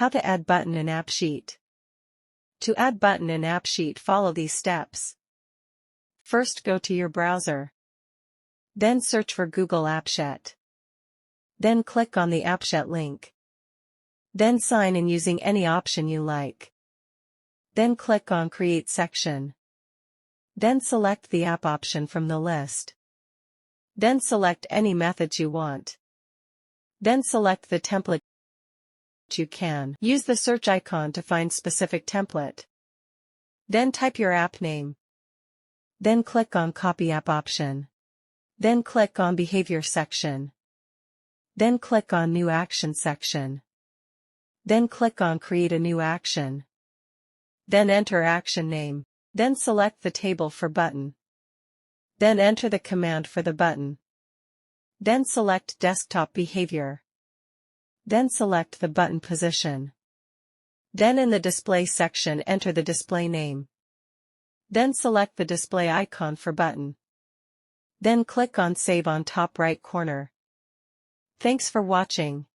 How to add button in AppSheet. To add button in AppSheet, follow these steps. First, go to your browser. Then search for Google AppSheet. Then click on the AppSheet link. Then sign in using any option you like. Then click on Create section. Then select the app option from the list. Then select any methods you want. Then select the template. You can use the search icon to find specific template. Then type your app name. Then click on Copy App option. Then click on Behavior section. Then click on New Action section. Then click on Create a new action. Then enter action name. Then select the table for button. Then enter the command for the button. Then select Desktop Behavior. Then select the button position. Then in the Display section, enter the display name. Then select the display icon for button. Then click on Save on top right corner. Thanks for watching.